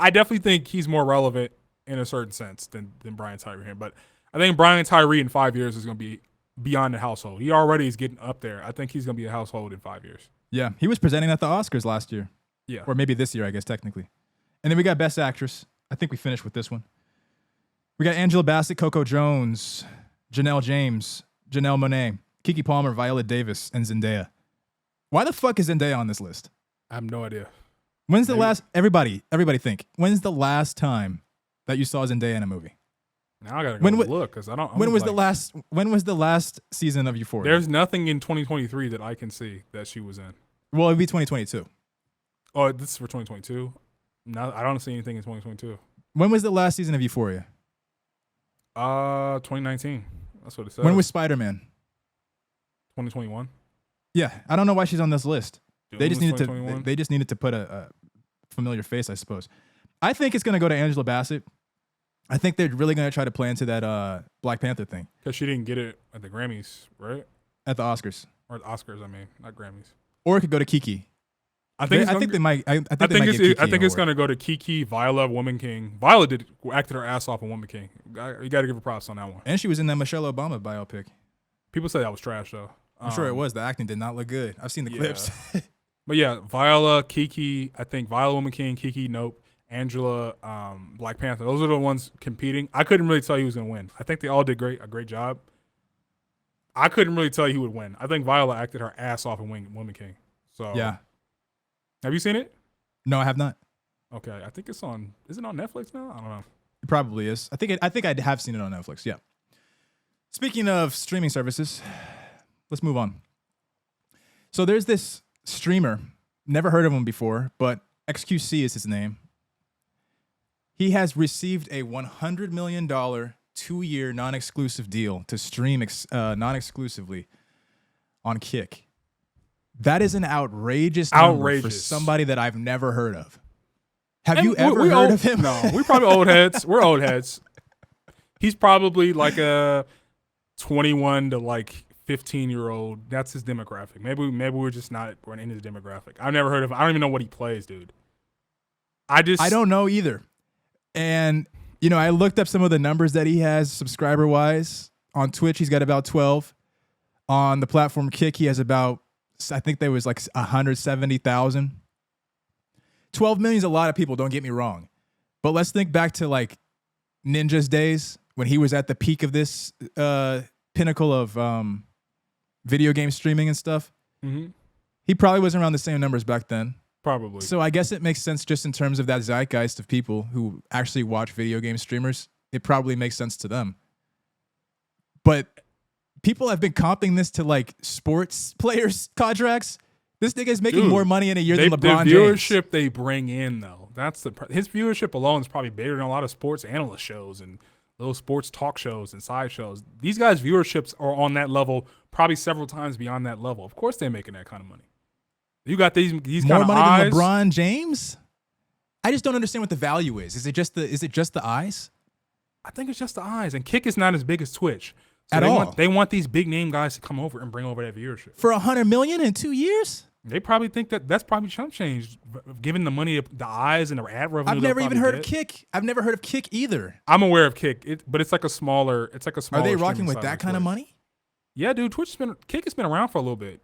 definitely think he's more relevant in a certain sense than Brian Tyree Henry. But I think Brian Tyree in 5 years is going to be beyond the household. He already is getting up there. I think he's going to be a household in 5 years. Yeah. He was presenting at the Oscars last year. Yeah. Or maybe this year, I guess, technically. And then we got Best Actress. I think we finished with this one. We got Angela Bassett, Coco Jones, Janelle James, Janelle Monáe, Keke Palmer, Viola Davis, and Zendaya. Why the fuck is Zendaya on this list? I have no idea. When's the last... Everybody think. When's the last time that you saw Zendaya in a movie? Now I gotta go look because I don't. When was the last season of Euphoria? There's nothing in 2023 that I can see that she was in. Well, it'd be 2022. Oh, this is for 2022. No, I don't see anything in 2022. When was the last season of Euphoria? 2019. That's what it says. When was Spider-Man? 2021. Yeah, I don't know why she's on this list. They just needed to put a familiar face, I suppose. I think it's gonna go to Angela Bassett. I think they're really gonna try to play into that Black Panther thing. Because she didn't get it at the Grammys, right? At the Oscars. Or the Oscars, I mean, not Grammys. Or it could go to Keke. I think they might. I think they might give Kiki I think an it's award. gonna go to Kiki, Viola, Woman King. Viola acted her ass off in Woman King. You got to give her props on that one. And she was in that Michelle Obama biopic. People say that was trash though. I'm sure it was. The acting did not look good. I've seen the clips. But yeah, Viola, Kiki. I think Viola, Woman King, Kiki, Nope, Angela, Black Panther. Those are the ones competing. I couldn't really tell you who was gonna win. I think they all did a great job. I couldn't really tell you who would win. I think Viola acted her ass off in Woman King. So Yeah. Have you seen it? No, I have not. Okay, I think it's on. Is it on Netflix now? I don't know. It probably is. I think I have seen it on Netflix. Yeah. Speaking of streaming services, let's move on. So there's this streamer, never heard of him before, but XQC is his name. He has received a $100 million 2-year non-exclusive deal to stream non-exclusively on Kick. That is an outrageous number for somebody that I've never heard of. Have you ever heard of him? No, we're probably old heads. We're old heads. He's probably like a 21 to like 15-year-old. That's his demographic. Maybe we're just not in his demographic. I've never heard of him. I don't even know what he plays, dude. I don't know either. And I looked up some of the numbers that he has subscriber-wise. On Twitch, he's got about 12. On the platform Kick, he has about, I think there was like 170,000. 12 million is a lot of people, don't get me wrong. But let's think back to like Ninja's days when he was at the peak of this pinnacle of video game streaming and stuff. Mm-hmm. He probably wasn't around the same numbers back then. Probably. So I guess it makes sense just in terms of that zeitgeist of people who actually watch video game streamers. It probably makes sense to them. But people have been comping this to like sports players' contracts. This nigga is making more money in a year than LeBron James. The viewership they bring in, though, his viewership alone is probably bigger than a lot of sports analyst shows and little sports talk shows and side shows. These guys' viewerships are on that level, probably several times beyond that level. Of course, they're making that kind of money. You got these more kind of money eyes. than LeBron James. I just don't understand what the value is. Is it just the eyes? I think it's just the eyes. And Kick is not as big as Twitch. So At all. They want these big name guys to come over and bring over that viewership. For $100 million in 2 years? They probably think that's probably chump change, given the money, the eyes, and the ad revenue. I've never even heard of Kick. I've never heard of Kick either. I'm aware of Kick, but it's like a smaller. Are they rocking with that kind of money? Yeah, dude. Kick has been around for a little bit.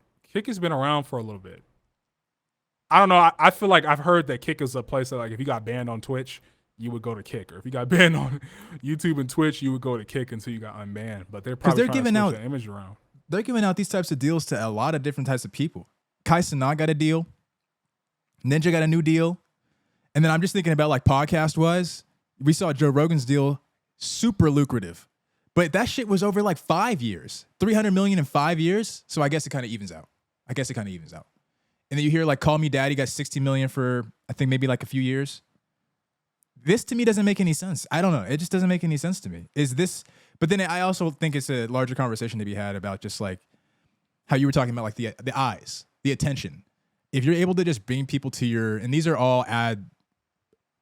I don't know. I feel like I've heard that Kick is a place that, like, if you got banned on Twitch, you would go to Kick, or if you got banned on YouTube and Twitch, you would go to Kick until you got unbanned. But they're probably giving out the image around. They're giving out these types of deals to a lot of different types of people. Kai Cenat got a deal. Ninja got a new deal. And then I'm just thinking about like podcast wise, we saw Joe Rogan's deal, super lucrative. But that shit was over like 5 years, 300 million in 5 years. So I guess it kind of evens out. And then you hear like Call Me Daddy got 60 million for, I think maybe like a few years. This to me doesn't make any sense. I don't know. It just doesn't make any sense to me. But then I also think it's a larger conversation to be had about just like how you were talking about like the eyes, the attention. If you're able to just bring people to and these are all ad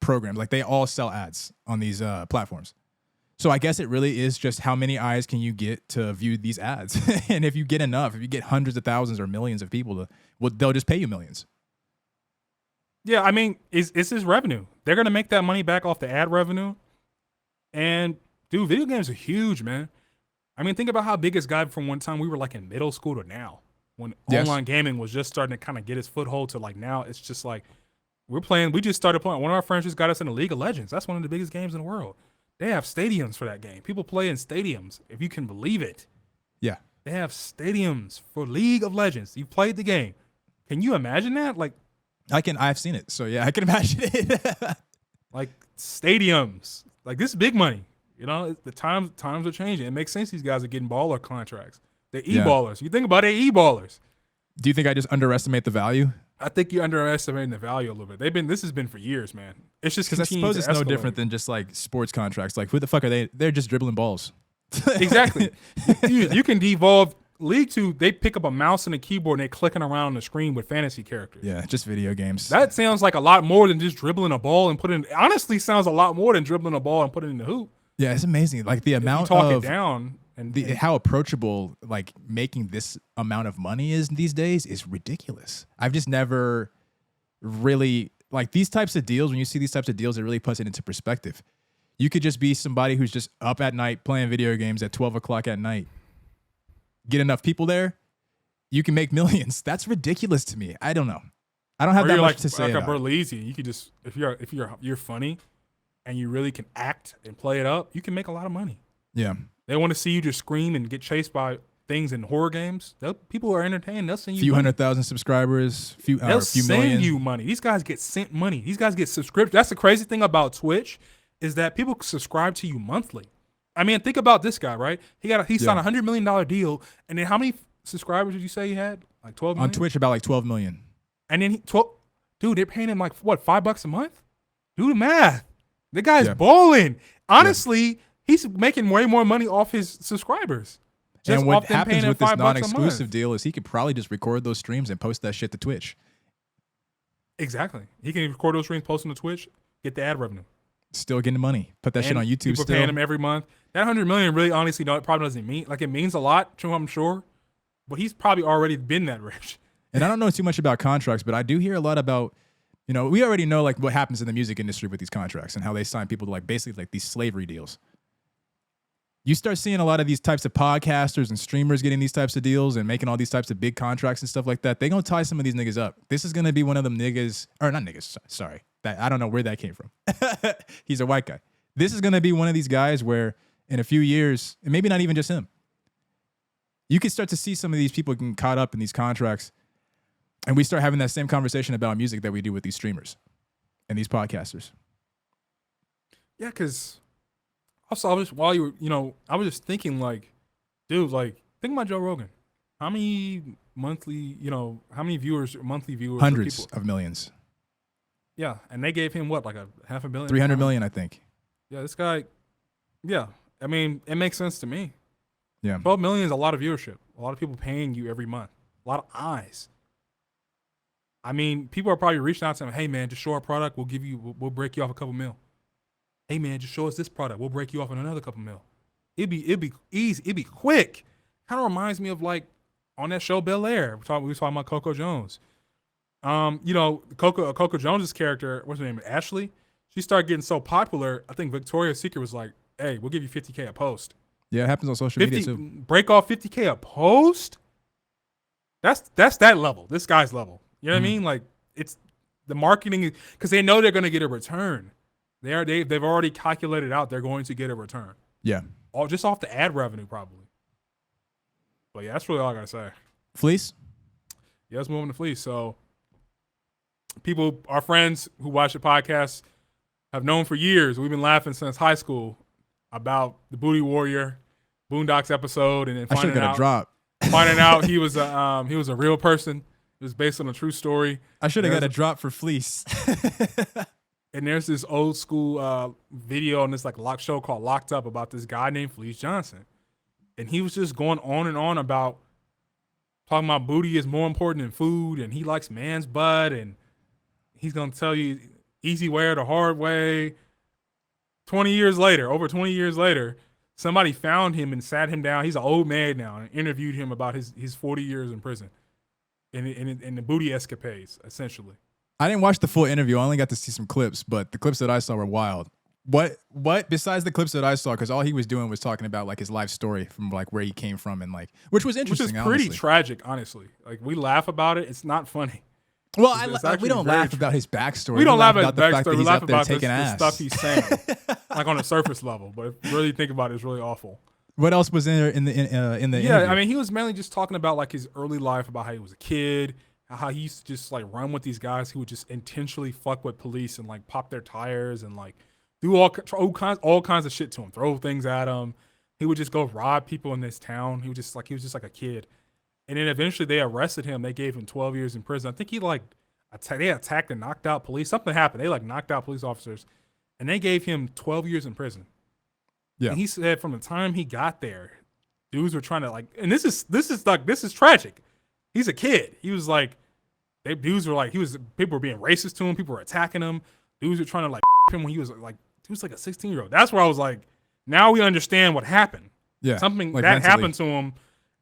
programs, like they all sell ads on these platforms. So I guess it really is just how many eyes can you get to view these ads? And if you get enough, if you get hundreds of thousands or millions of people they'll just pay you millions. Yeah, I mean, it's his revenue. They're going to make that money back off the ad revenue. And, dude, video games are huge, man. I mean, think about how big it's got from one time we were like in middle school to now. When online gaming was just starting to kind of get its foothold to like now, it's just like we just started playing. One of our friends just got us into League of Legends. That's one of the biggest games in the world. They have stadiums for that game. People play in stadiums, if you can believe it. Yeah. They have stadiums for League of Legends. You've played the game. Can you imagine that? Like, I've seen it. So yeah, I can imagine it. Like stadiums. Like this is big money. You know, the times are changing. It makes sense these guys are getting baller contracts. They're e-ballers. You think about it, e-ballers. Do you think I just underestimate the value? I think you're underestimating the value a little bit. This has been for years, man. It's just because I suppose it's no different than just like sports contracts. Like who the fuck are they? They're just dribbling balls. Exactly. You can devolve League 2. They pick up a mouse and a keyboard and they're clicking around on the screen with fantasy characters. Yeah, just video games. That sounds like a lot more than just dribbling a ball and honestly sounds a lot more than dribbling a ball and putting it in the hoop. Yeah, it's amazing. Like the amount talk it down and how approachable like making this amount of money is these days is ridiculous. I've just never really like these types of deals. When you see these types of deals, it really puts it into perspective. You could just be somebody who's just up at night playing video games at 12 o'clock at night. Get enough people there, you can make millions. That's ridiculous to me. I don't know. I don't have that much to say like about a Berleezy. You could just if you're funny and you really can act and play it up, you can make a lot of money. Yeah. They want to see you just scream and get chased by things in horror games. People are entertained. They'll send you few money. 100,000 subscribers, few They'll few send million. you money. These guys get sent money. These guys get subscriptions. That's the crazy thing about Twitch is that people subscribe to you monthly. I mean, think about this guy, right? He signed $100 million deal, and then how many subscribers did you say he had? Like 12 million? On Twitch, about like 12 million. And then dude, they're paying him like what, $5 a month? Do the math. The guy's balling. Honestly, he's making way more money off his subscribers. And what happens with this non-exclusive deal is he could probably just record those streams and post that shit to Twitch. Exactly. He can record those streams, post them to Twitch, get the ad revenue. Still getting money. Put that shit on YouTube. People paying him every month. That $100 million really, honestly, it probably doesn't mean like it means a lot to him, I'm sure. But he's probably already been that rich. And I don't know too much about contracts, but I do hear a lot about, we already know like what happens in the music industry with these contracts and how they sign people to like basically like these slavery deals. You start seeing a lot of these types of podcasters and streamers getting these types of deals and making all these types of big contracts and stuff like that. They're going to tie some of these niggas up. This is going to be one of them niggas, or not niggas, sorry. I don't know where that came from. He's a white guy. This is going to be one of these guys where in a few years, and maybe not even just him, you can start to see some of these people getting caught up in these contracts. And we start having that same conversation about music that we do with these streamers and these podcasters. Yeah, because also, I was just thinking like, dude, like, think about Joe Rogan. How many monthly viewers? Hundreds of millions. Yeah, and they gave him what, like a $500 million? 300 million, I think. Yeah, this guy, yeah. I mean, it makes sense to me. Yeah. 12 million is a lot of viewership. A lot of people paying you every month. A lot of eyes. I mean, people are probably reaching out to him, hey man, just show our product, we'll break you off a couple mil. Hey man, just show us this product, we'll break you off on another couple mil. It'd be easy, it'd be quick. Kind of reminds me of like on that show Bel Air. We were talking about Coco Jones. Coco Jones's character, what's her name? Ashley. She started getting so popular. I think Victoria's Secret was like, "Hey, we'll give you $50K a post." Yeah, it happens on social media too. Break off $50K a post. That's that level. This guy's level. You know what I mean? Like it's the marketing because they know they're going to get a return. They've already calculated out they're going to get a return. Yeah, all just off the ad revenue probably. But yeah, that's really all I gotta say. Fleece. Yeah, let's move on to Fleece. So. People, our friends who watch the podcast have known for years. We've been laughing since high school about the Booty Warrior Boondocks episode, and then finding out he was a real person. It was based on a true story. I should have got a drop for Fleece. And there's this old school video on this like lock show called Locked Up about this guy named Fleece Johnson, and he was just going on and on about talking about booty is more important than food, and he likes man's butt, and he's going to tell you easy way or the hard way. Over 20 years later, somebody found him and sat him down. He's an old man now, and interviewed him about his 40 years in prison in the booty escapades, essentially. I didn't watch the full interview. I only got to see some clips, but the clips that I saw were wild. What besides the clips that I saw, because all he was doing was talking about like his life story from like where he came from and like, which was interesting. Which is pretty tragic, honestly. Like we laugh about it. It's not funny. Well, we don't laugh about his backstory. We don't laugh about the backstory. We laugh about the stuff he's saying, like on a surface level. But if you really think about it, it's really awful. What else was in there in the interview? I mean, he was mainly just talking about like his early life, about how he was a kid, how he used to just like run with these guys who would just intentionally fuck with police and like pop their tires and like do all kinds of shit to him, throw things at him. He would just go rob people in this town. He was just like a kid. And then eventually they arrested him. They gave him 12 years in prison. I think he they attacked and knocked out police. Something happened. They like knocked out police officers, and they gave him 12 years in prison. Yeah. And he said from the time he got there, dudes were trying to like, and this is tragic. He's a kid. He was like, people were being racist to him. People were attacking him. Dudes were trying to like him when he was like a 16-year-old. That's where I was like, now we understand what happened. Yeah. Something like that mentally happened to him.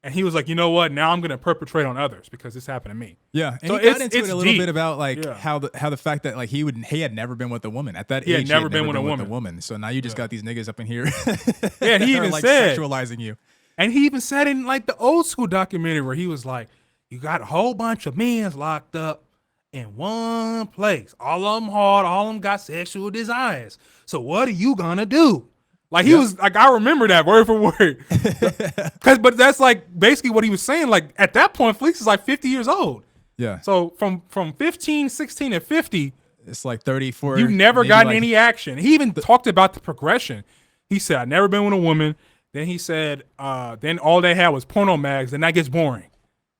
And he was like, you know what? Now I'm going to perpetrate on others because this happened to me. Yeah, and So he got into it it's a little deep. bit about like Yeah. how the fact that like he had never been with a woman at that age. He had never been with a woman. So now you just got these niggas up in here. Yeah, he that are, even like said sexualizing you. And he even said in like the old school documentary where he was like, you got a whole bunch of men locked up in one place. All of them hard, all of them got sexual desires. So what are you gonna do? Like he was like, I remember that word for word. But that's like basically what he was saying. Like at that point, Fleece is like 50 years old. Yeah. So from 15, 16, and 50, it's like 34. You've never gotten any action. He even talked about the progression. He said, I've never been with a woman. Then he said, then all they had was porno mags, and that gets boring.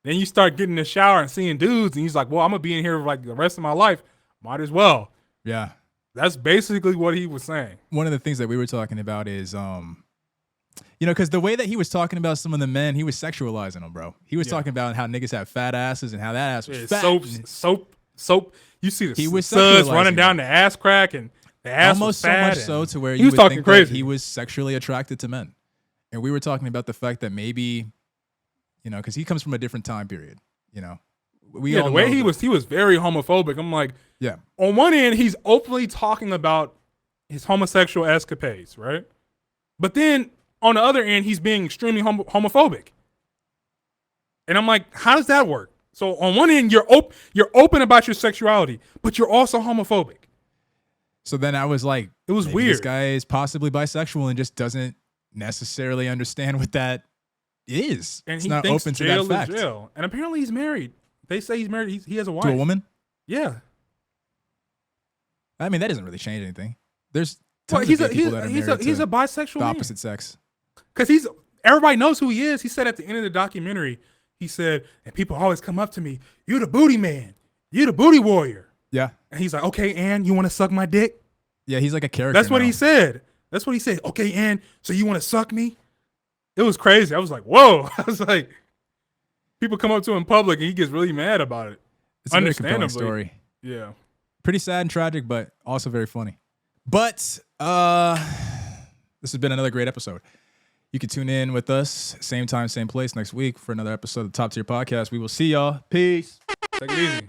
Then you start getting in the shower and seeing dudes, and he's like, well, I'm going to be in here like the rest of my life. Might as well. Yeah. That's basically what he was saying. One of the things that we were talking about is, because the way that he was talking about some of the men, he was sexualizing them, bro. He was talking about how niggas have fat asses and how that ass was fat. Soap. You see he was suds running down the ass crack, and the ass almost was fat so much so to where he you was would talking think crazy. that he was sexually attracted to men. And we were talking about the fact that maybe, because he comes from a different time period, the way he was very homophobic. I'm like, yeah. On one end, he's openly talking about his homosexual escapades, right? But then on the other end, he's being extremely homophobic. And I'm like, how does that work? So on one end, you're open about your sexuality, but you're also homophobic. So then I was like, it was weird. This guy is possibly bisexual and just doesn't necessarily understand what that is. And it's he not thinks open to jail that fact. is jail. And apparently he's married. They say he's married. He has a wife. To a woman? Yeah. I mean, that doesn't really change anything. There's he's a bisexual the opposite sex. Because everybody knows who he is. He said at the end of the documentary, he said, and people always come up to me, you're the booty man. You're the booty warrior. Yeah. And he's like, okay, Ann, you want to suck my dick? Yeah, he's like a character. That's what he said. That's what he said. Okay, Ann, so you want to suck me? It was crazy. I was like, whoa. I was like, people come up to him in public and he gets really mad about it. It's a very compelling story. Yeah. Pretty sad and tragic, but also very funny. But this has been another great episode. You can tune in with us, same time, same place next week for another episode of the Top Tier Podcast. We will see y'all. Peace. Take it easy.